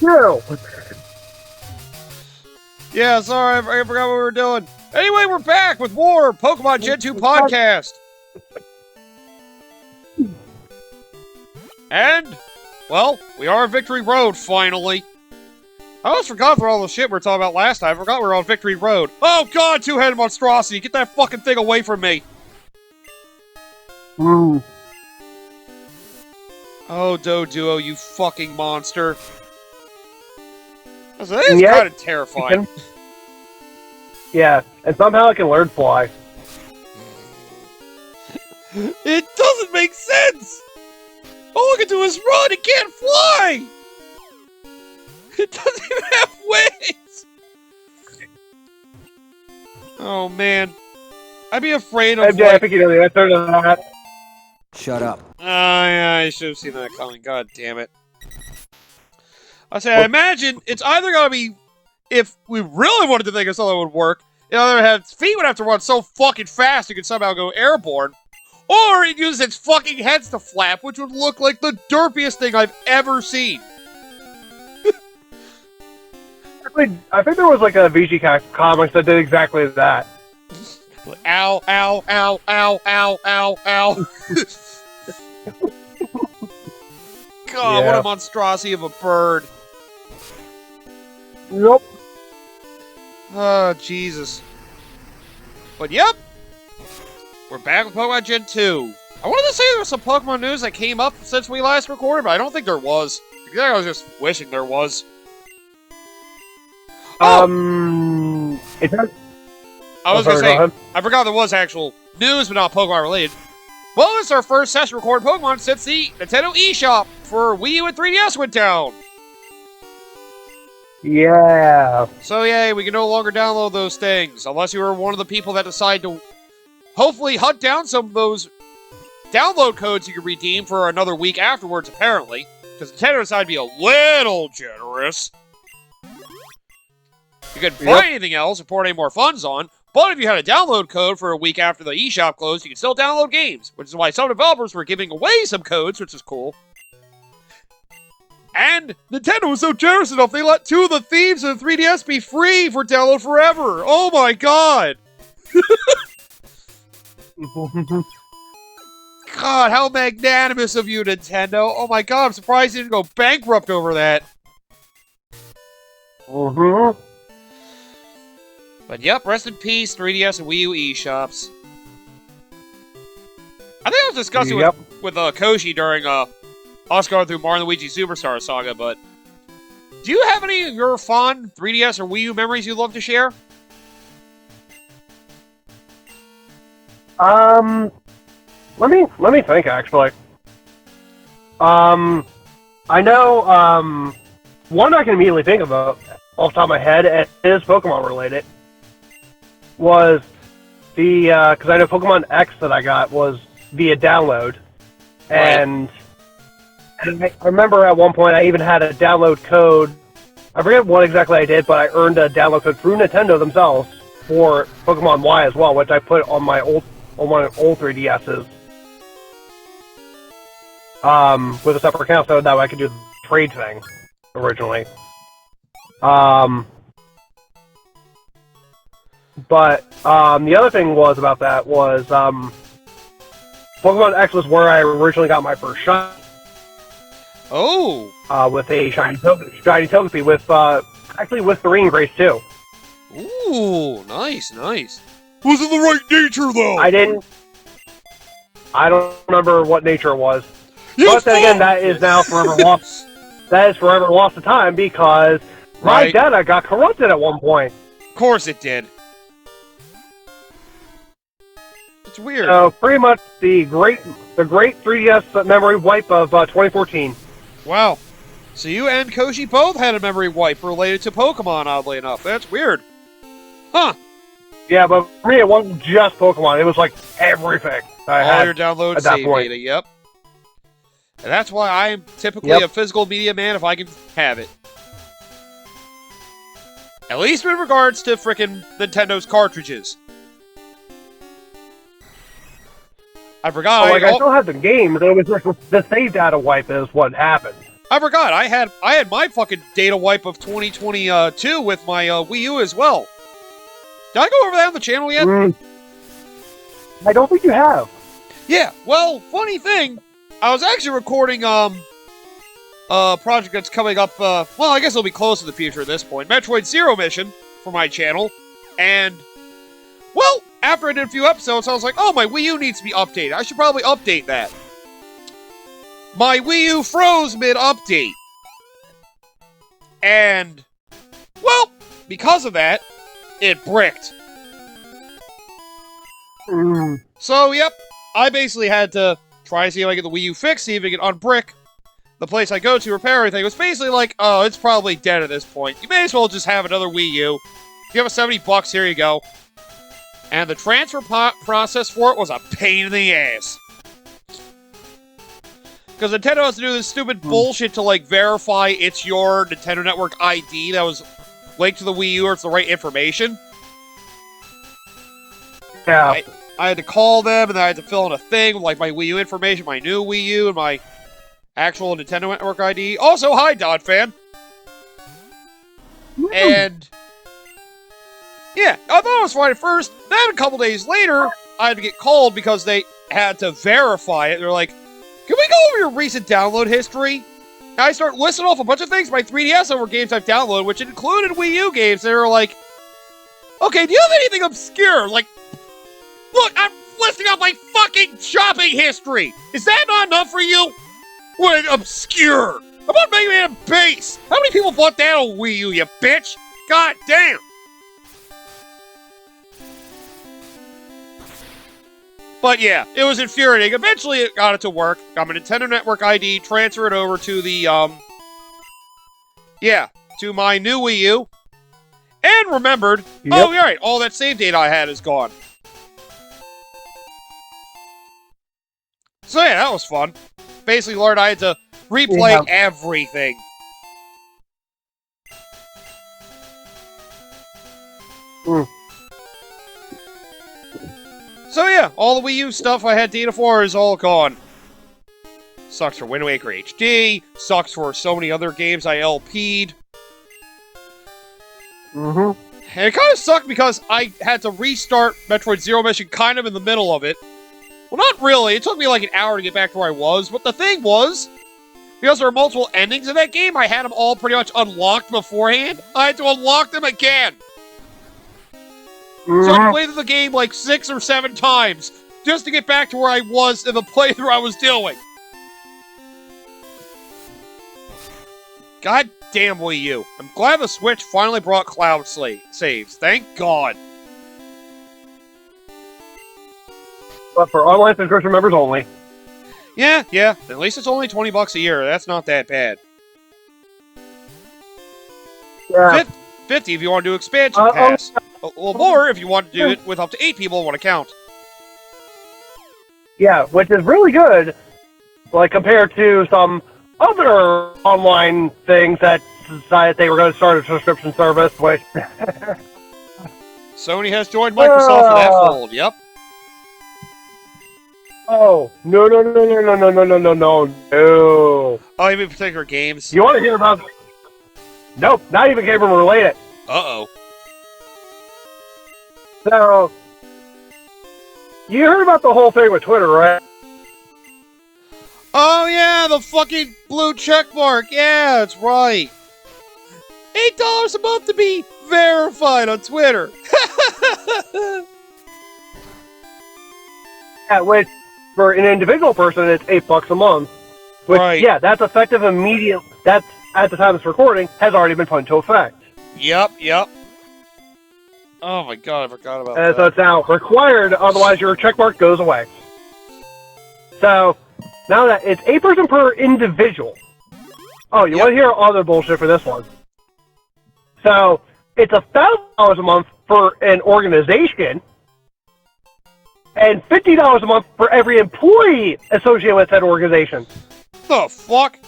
too. Yeah, sorry, I forgot what we were doing. Anyway, we're back with more Pokemon Gen 2 podcast. And, well, we are on Victory Road, finally. I almost forgot for all the shit we were talking about last time. I forgot we were on Victory Road. Oh god, two-headed monstrosity! Get that fucking thing away from me! Mm. Oh, Doduo, you fucking monster. That is kind of terrifying. Yeah, and somehow it can learn fly. It doesn't make sense! All it can do is run, it can't fly! It doesn't even have wings! Oh, man. I'd be afraid of, I think you know the answer to that. Shut up. Yeah, I should have seen that coming. God damn it. I imagine it's either going to be, if we really wanted to think of something that would work, its feet would have to run so fucking fast it could somehow go airborne, or it uses its fucking heads to flap, which would look like the derpiest thing I've ever seen. I think there was like a VG comics that did exactly that. Ow, ow, ow, ow, ow, ow, ow. God, what a monstrosity of a bird. Nope. Oh, Jesus. But yep. We're back with Pokemon Gen 2. I wanted to say there was some Pokemon news that came up since we last recorded, but I don't think there was. I was just wishing there was. It does. I was going to say, I forgot there was actual news, but not Pokemon related. Well, this is our first session recording Pokemon since the Nintendo eShop for Wii U and 3DS went down. Yeah. So, yay, we can no longer download those things, unless you were one of the people that decide to hopefully hunt down some of those download codes you can redeem for another week afterwards, apparently, because Nintendo decided to be a little generous. You couldn't buy anything else or pour any more funds on, but if you had a download code for a week after the eShop closed, you could still download games, which is why some developers were giving away some codes, which is cool. And Nintendo was so generous enough, they let 2 of the themes of the 3DS be free for download forever. Oh my god! God, how magnanimous of you, Nintendo. Oh my god, I'm surprised you didn't go bankrupt over that. But yep, rest in peace, 3DS and Wii U eShops. I think I was discussing with Koshi during us going through Mario & Luigi Superstar Saga, but do you have any of your fond 3DS or Wii U memories you'd love to share? Let me think, actually. I know, one I can immediately think about off the top of my head, and it is Pokemon related, was the, because I know Pokemon X that I got was via download, and I remember at one point I even had a download code. I forget what exactly I did, but I earned a download code through Nintendo themselves for Pokemon Y as well, which I put on my old 3DSs. With a separate account, so that way I could do the trade thing originally. But the other thing was about that was Pokemon X was where I originally got my first shot. Oh! With a shiny Togepi, with actually with the Ring Grace too. Ooh, nice, nice. Was it the right nature though? I don't remember what nature it was. You but then again, that is now forever lost. That is forever lost to time because my data got corrupted at one point. Of course it did. It's weird. So pretty much the great 3DS memory wipe of 2014. Wow. So you and Koshi both had a memory wipe related to Pokemon, oddly enough. That's weird. Huh. Yeah, but for me it wasn't just Pokemon. It was like everything I had. All your download save data, yep. And that's why I am typically a physical media man if I can have it. At least with regards to frickin' Nintendo's cartridges. I forgot. I still had the game, but it was just the save data wipe is what happened. I forgot. I had my fucking data wipe of 2022 with my Wii U as well. Did I go over that on the channel yet? I don't think you have. Yeah. Well, funny thing, I was actually recording a project that's coming up. Well, I guess it'll be close to the future at this point. Metroid Zero Mission for my channel, and well, after I did a few episodes, I was like, oh, my Wii U needs to be updated. I should probably update that. My Wii U froze mid-update. And, well, because of that, it bricked. So, yep, I basically had to try to see if I get the Wii U fixed, see if it can unbrick. The place I go to repair everything, it was basically like, oh, it's probably dead at this point. You may as well just have another Wii U. If you have a $70, here you go. And the transfer process for it was a pain in the ass. Because Nintendo has to do this stupid bullshit to, like, verify it's your Nintendo Network ID that was linked to the Wii U or it's the right information. Yeah. I had to call them, and then I had to fill in a thing with, like, my Wii U information, my new Wii U, and my actual Nintendo Network ID. Also, hi, Don Fan. And yeah, I thought it was fine at first. Then a couple days later, I had to get called because they had to verify it. They're like, can we go over your recent download history? And I start listing off a bunch of things, my 3DS over games I've downloaded, which included Wii U games. They were like, okay, do you have anything obscure? Like, look, I'm listing off my fucking shopping history. Is that not enough for you? What, obscure? How about Mega Man Base? How many people bought that on Wii U, you bitch? God damn! But yeah, it was infuriating. Eventually, it got it to work. Got my Nintendo Network ID, transfer it over to the, to my new Wii U. And remembered, oh, you're right, all that save data I had is gone. So yeah, that was fun. Basically learned I had to replay everything. So yeah, all the Wii U stuff I had data for is all gone. Sucks for Wind Waker HD. Sucks for so many other games I LP'd. And it kind of sucked because I had to restart Metroid Zero Mission kind of in the middle of it. Well, not really. It took me like an hour to get back to where I was. But the thing was, because there are multiple endings in that game, I had them all pretty much unlocked beforehand. I had to unlock them again. So I played the game like 6 or 7 times just to get back to where I was in the playthrough I was doing. God damn Wii U. I'm glad the Switch finally brought cloud saves. Thank God. But for online subscription members only. Yeah. At least it's only $20 a year. That's not that bad. Yeah. 50 if you want to do expansion pass. Well, more if you want to do it with up to 8 people in one account. Yeah, which is really good, like compared to some other online things that decided they were going to start a subscription service, which... Sony has joined Microsoft for that fold, yep. Oh, no. Oh, you mean particular games? You want to hear about... Nope, not even gamer related. Uh-oh. So, you heard about the whole thing with Twitter, right? Oh yeah, the fucking blue check mark. Yeah, that's right. $8 a month to be verified on Twitter. Yeah, which, for an individual person, it's $8 a month. Which, right. Yeah, that's effective immediately. That's, at the time of this recording, has already been put into effect. Yep. Oh my god, I forgot about that. So it's now required, otherwise your checkmark goes away. So, now that it's $8 per individual. Oh, you want to hear other bullshit for this one? So, it's $1,000 a month for an organization, and $50 a month for every employee associated with that organization. The fuck?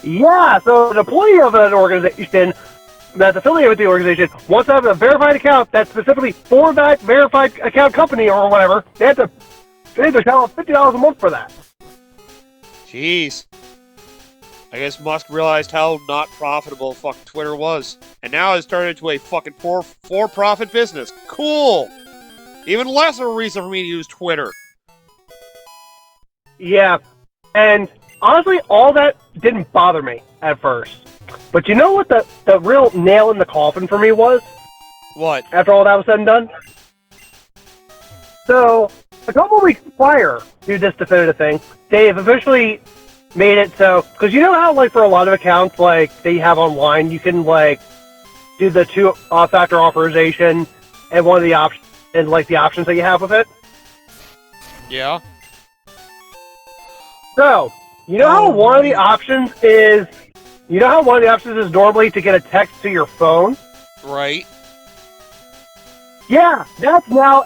Yeah, so an employee of an organization that's affiliated with the organization wants to have a verified account that's specifically for that verified account company or whatever. They have to shell out $50 a month for that. Jeez. I guess Musk realized how not profitable fucking Twitter was. And now it's turned into a fucking for-profit business. Cool! Even less of a reason for me to use Twitter. Yeah, and honestly, all that didn't bother me at first. But you know what the real nail in the coffin for me was? What? After all that was said and done? So, a couple weeks prior to this definitive thing, they've officially made it so, because you know how, like, for a lot of accounts, like, that you have online, you can, like, do the two-factor authorization and one of the options, and, like, the options that you have with it? Yeah? So, you know how one of the options is, normally to get a text to your phone? Right. Yeah, that's now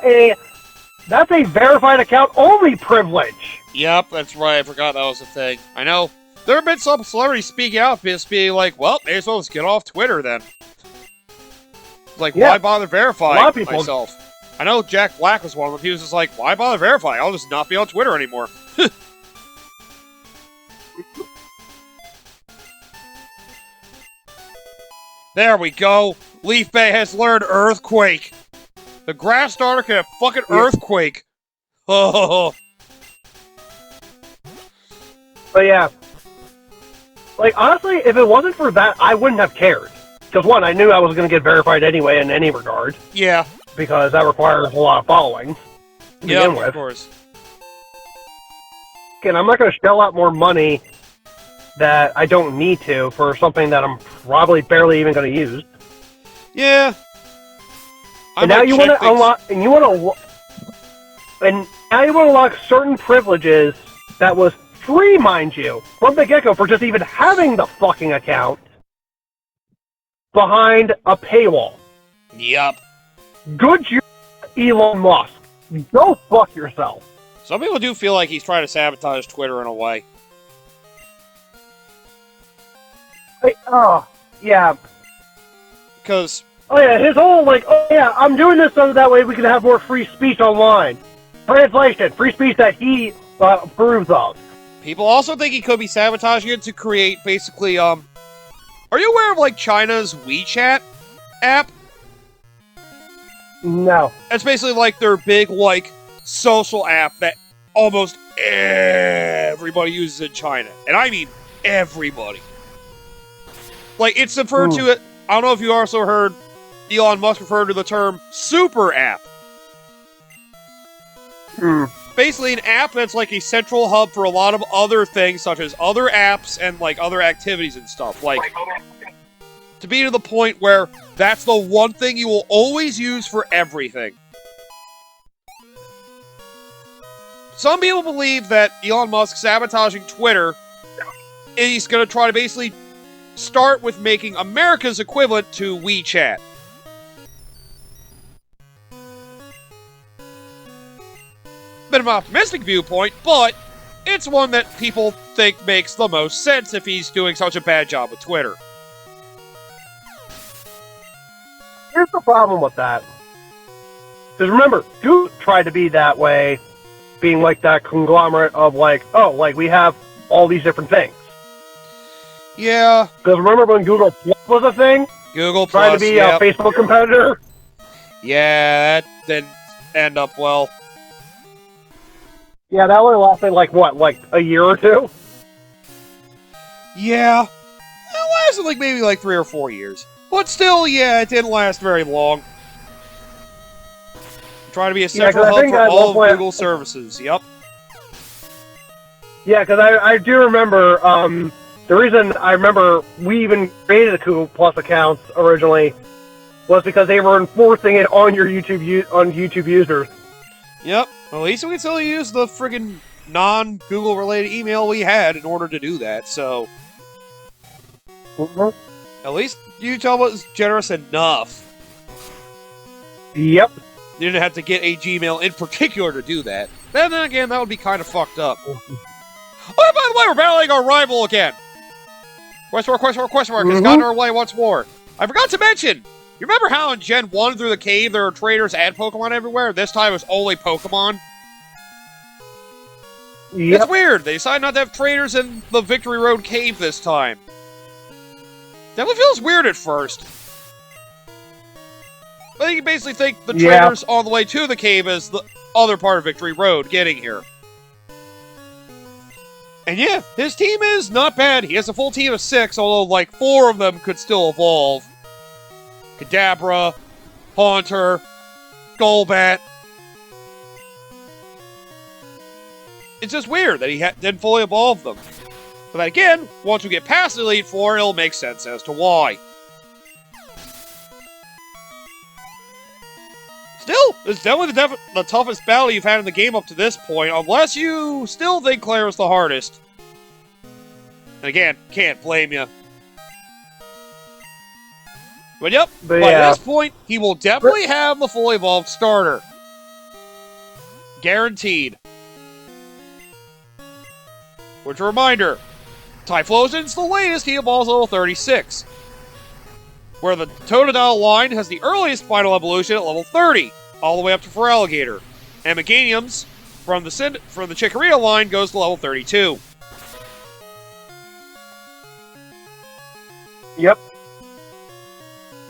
that's a verified account only privilege. Yep, that's right. I forgot that was a thing. I know. There have been some celebrities speaking out, just being like, well, may as well just get off Twitter then. Like, Yeah. why bother verifying A lot of people- myself? I know Jack Black was one of them. He was just like, why bother verifying? I'll just not be on Twitter anymore. There we go. Leaf Bay has learned Earthquake. The grass starter can have fucking Earthquake. Oh. But yeah. Like, honestly, if it wasn't for that, I wouldn't have cared. Because, one, I knew I was going to get verified anyway in any regard. Yeah. Because that requires a lot of following. To begin with. Of course. And I'm not going to shell out more money that I don't need to for something that I'm probably barely even going to use. Yeah. And now you want to unlock, and now you want to unlock certain privileges that was free, mind you, from the get-go for just even having the fucking account behind a paywall. Yup. Good job, Elon Musk. Go fuck yourself. Some people do feel like he's trying to sabotage Twitter in a way. Hey, yeah. Because... Oh yeah, his whole, like, oh yeah, I'm doing this so that way we can have more free speech online. Translation, free speech that he approves of. people also think he could be sabotaging it to create, basically, Are you aware of, like, China's WeChat app? No. It's basically like their big, like, social app that almost everybody uses in China. And I mean everybody. Like, it's referred to it. I don't know if you also heard Elon Musk refer to the term super app. Basically, an app that's like a central hub for a lot of other things, such as other apps and like other activities and stuff. Like, to be to the point where that's the one thing you will always use for everything. Some people believe that Elon Musk sabotaging Twitter is going to try to basically start with making America's equivalent to WeChat. Bit of an optimistic viewpoint, but it's one that people think makes the most sense if he's doing such a bad job with Twitter. Here's the problem with that. Because remember, Google tried to be that way, being like that conglomerate of like, oh, like we have all these different things. Yeah. Because remember when Google Plus was a thing? Google Plus, trying to be a Facebook competitor? Yeah, that didn't end up well. Yeah, that only lasted like what, like a year or two? Yeah. It lasted like maybe like 3 or 4 years. But still, yeah, it didn't last very long. Trying to be a central hub for all of Google services. Yep. Yeah, because I do remember, the reason I remember we even created a Google Plus accounts originally was because they were enforcing it on your YouTube users. Yep. Well, at least we can still use the friggin' non-Google related email we had in order to do that, so... At least YouTube was generous enough. Yep. You didn't have to get a Gmail in particular to do that. Then again, that would be kind of fucked up. Oh, by the way, we're battling our rival again! Question mark has gotten our way once more. I forgot to mention, you remember how in Gen 1 through the cave there were traders and Pokemon everywhere? This time it was only Pokemon. Yep. It's weird. They decided not to have trainers in the Victory Road cave this time. Definitely feels weird at first. But you basically think the trainers on the way to the cave is the other part of Victory Road getting here. And yeah, his team is not bad. He has a full team of 6, although like 4 of them could still evolve. Kadabra, Haunter, Golbat. It's just weird that he didn't fully evolve them. But then again, once we get past the Elite Four, it'll make sense as to why. Still, it's definitely the toughest battle you've had in the game up to this point, unless you still think Claire is the hardest. And again, can't blame you. But yep, by this point, he will definitely have the fully evolved starter. Guaranteed. Which, a reminder, Typhlosion's the latest he evolves level 36. Where the Totodile line has the earliest final evolution at level 30, all the way up to Feraligatr. And Meganium's from the Chikorita line goes to level 32. Yep.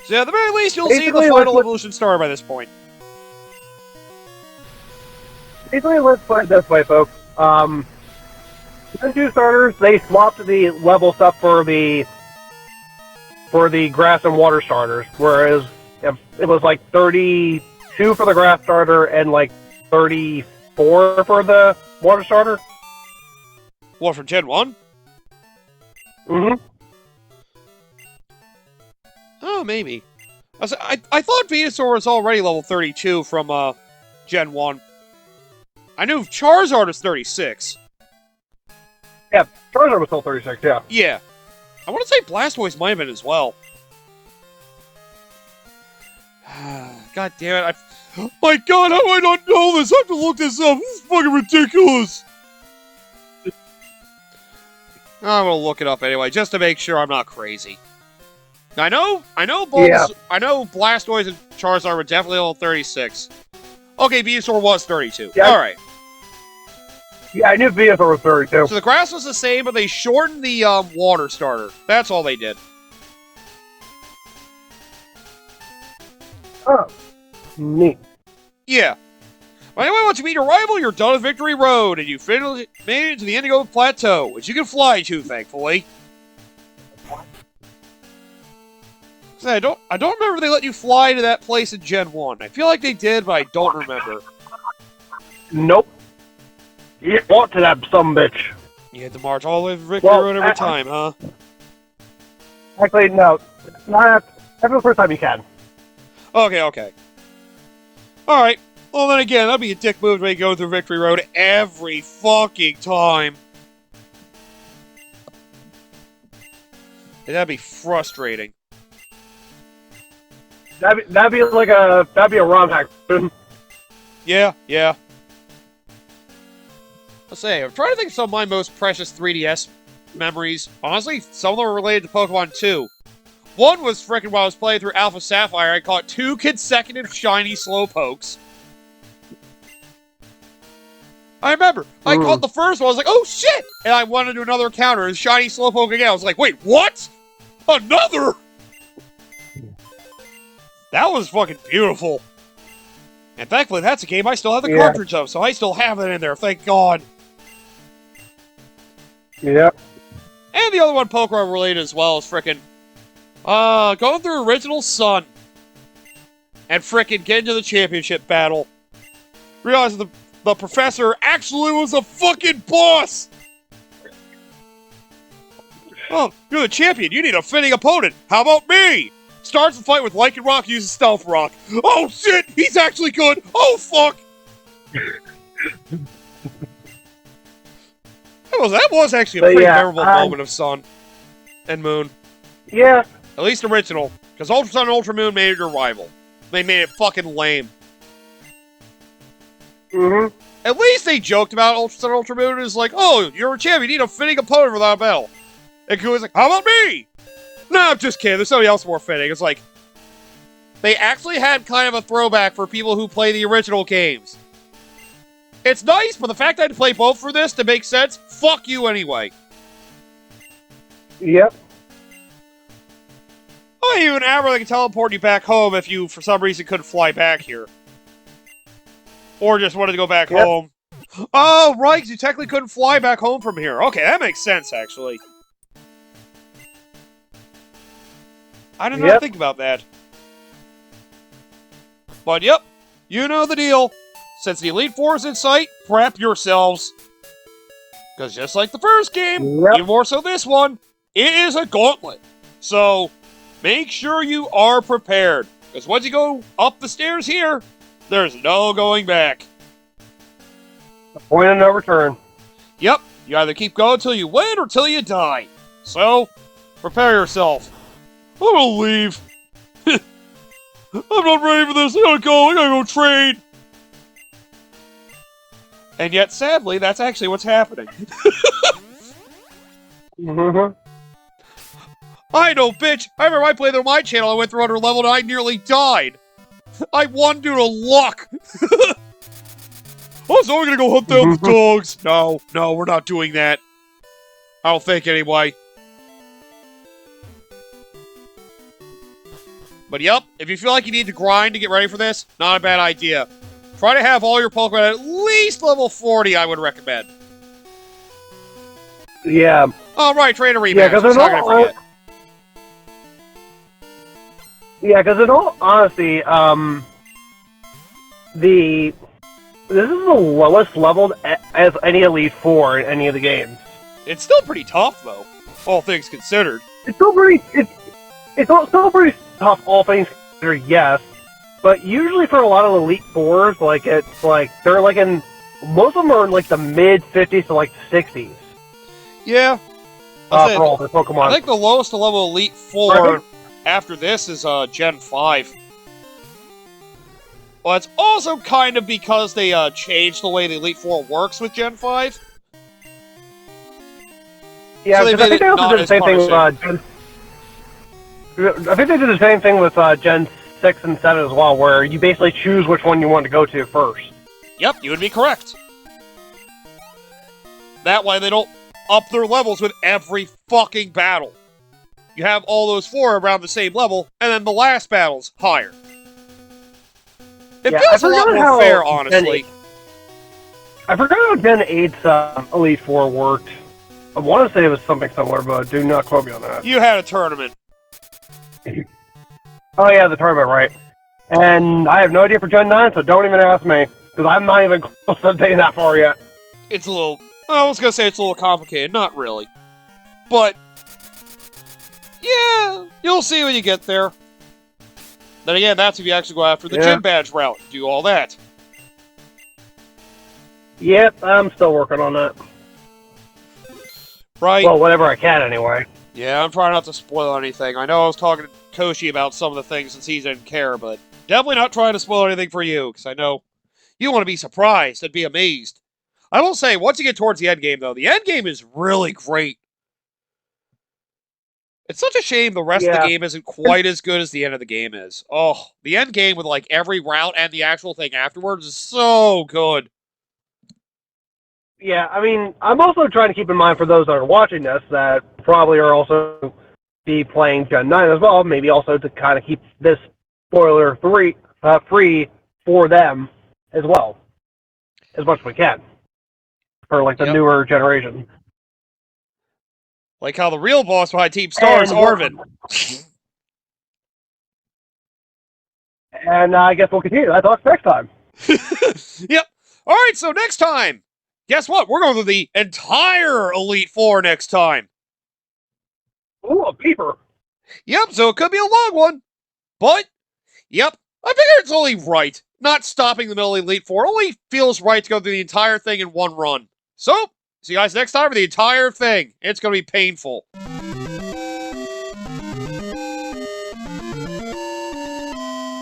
So yeah, at the very least, you'll see the final evolution star by this point. Basically, let's put it this way, folks. Gen 2 starters, they swapped the level stuff for the grass and water starters, whereas it was like 32 for the grass starter and like 34 for the water starter. What, from Gen 1? Mm-hmm. Oh, maybe. I thought Venusaur was already level 32 from Gen 1. I knew Charizard is 36. Yeah, Charizard was still 36, yeah. Yeah. I want to say Blastoise might have been as well. God damn it. My God, how do I not know this? I have to look this up. This is fucking ridiculous. I'm gonna look it up anyway, just to make sure I'm not crazy. I know Blastoise and Charizard were definitely level 36. Okay, Venusaur was 32. Yeah. Alright. Yeah, I knew Venusaur was 32. So the grass was the same, but they shortened the water starter. That's all they did. Oh, neat. Yeah. Well, anyway, once you meet your rival, you're done with Victory Road, and you finally made it to the Indigo Plateau, which you can fly to, thankfully. I don't remember if they let you fly to that place in Gen 1. I feel like they did, but I don't remember. Nope. You walk to that sumbitch. You had to march all the way to Victory Road every time, huh? Actually, no. Not after the first time you can. Okay. Alright. Well, then again, that'd be a dick move to make go through Victory Road every fucking time. And that'd be frustrating. That'd be a ROM hack. Yeah. Let's say, I'm trying to think of some of my most precious 3DS memories. Honestly, some of them are related to Pokemon 2. One was frickin' while I was playing through Alpha Sapphire, I caught 2 consecutive shiny Slowpokes. I remember, I caught the first one, I was like, oh shit! And I went into another encounter, and shiny Slowpoke again. I was like, wait, what? Another? That was fucking beautiful. And thankfully, that's a game I still have the cartridge of, so I still have it in there, thank God. Yep. And the other one Pokemon related as well is frickin' going through Original Sun. And frickin' getting to the championship battle. Realizing the professor actually was a fucking boss! Oh, you're the champion, you need a fitting opponent. How about me? Starts the fight with Lycanroc, uses Stealth Rock. Oh shit, he's actually good! Oh fuck! That was actually a pretty memorable moment of Sun and Moon. Yeah. At least original. Because Ultra Sun and Ultra Moon made it your rival. They made it fucking lame. Mm-hmm. At least they joked about Ultra Sun and Ultra Moon. It's like, oh, you're a champion, you need a fitting opponent for that battle. And Kua's like, how about me? No, I'm just kidding. There's somebody else more fitting. It's like, they actually had kind of a throwback for people who play the original games. It's nice, but the fact that I had to play both for this to make sense, fuck you anyway. Yep. Oh, even Amber, they can teleport you back home if you, for some reason, couldn't fly back here. Or just wanted to go back home. Oh, right, because you technically couldn't fly back home from here. Okay, that makes sense, actually. I did not think about that. But, yep, you know the deal. Since the Elite Four is in sight, prep yourselves. Because just like the first game, even more so this one, it is a gauntlet. So, make sure you are prepared. Because once you go up the stairs here, there's no going back. The point of no return. Yep, you either keep going till you win or till you die. So, prepare yourself. I'm gonna leave. I'm not ready for this. I gotta go train. And yet, sadly, that's actually what's happening. I know, bitch. I remember I played on my channel. I went through 100 level and I nearly died. I won due to luck. Oh, so we're gonna go hunt down the dogs. No, we're not doing that. I don't think anyway. But yep, if you feel like you need to grind to get ready for this, not a bad idea. Try to have all your Pokemon at least level 40, I would recommend. Yeah. Oh, right, trainer rematch. Yeah, because in all honesty, this is the lowest leveled as any Elite Four in any of the games. It's still pretty tough, though, all things considered. It's still pretty. It's still pretty tough, all things considered. Yes, but usually for a lot of Elite Fours, like it's like they're like in most of them are in like the mid 50s to like the 60s. Yeah. For all the Pokemon. I think the lowest level Elite Four after this is Gen 5. Well, it's also kind of because they changed the way the Elite Four works with Gen 5. Yeah, so I think they also did the same thing with Gen... I think they did the same thing with Gen 6 and 7 as well, where you basically choose which one you want to go to first. Yep, you would be correct. That way they don't up their levels with every fucking battle. You have all those four around the same level, and then the last battle's higher. It feels a lot more fair, honestly. I forgot how Gen 8's Elite Four worked. I want to say it was something similar, but do not quote me on that. You had a tournament. Oh yeah, the tournament, right. And I have no idea for Gen 9, so don't even ask me, because I'm not even close to being that far yet. It's a little... I was going to say it's a little complicated. Not really. But... yeah, you'll see when you get there. Then again, that's if you actually go after the gym badge route. Do all that. Yep, I'm still working on that. Right. Well, whatever I can, anyway. Yeah, I'm trying not to spoil anything. I know I was talking to Koshi about some of the things since he didn't care, but definitely not trying to spoil anything for you, because I know you want to be surprised and be amazed. I will say, once you get towards the end game, though, the end game is really great. It's such a shame the rest of the game isn't quite as good as the end of the game is. Oh, the end game with, like, every route and the actual thing afterwards is so good. Yeah, I mean, I'm also trying to keep in mind for those that are watching this that probably are also be playing Gen 9 as well, maybe also to kind of keep this spoiler free for them as well, as much as we can, for, like, the newer generation. Like how the real boss behind Team Star is Arvin. And I guess we'll continue that talk next time. Yep. All right, so next time, guess what? We're going through the entire Elite Four next time. Ooh, a peeper. Yep, so it could be a long one. But, yep, I figure it's only right. Not stopping the middle of the Elite Four only feels right to go through the entire thing in one run. So, see you guys next time for the entire thing. It's going to be painful.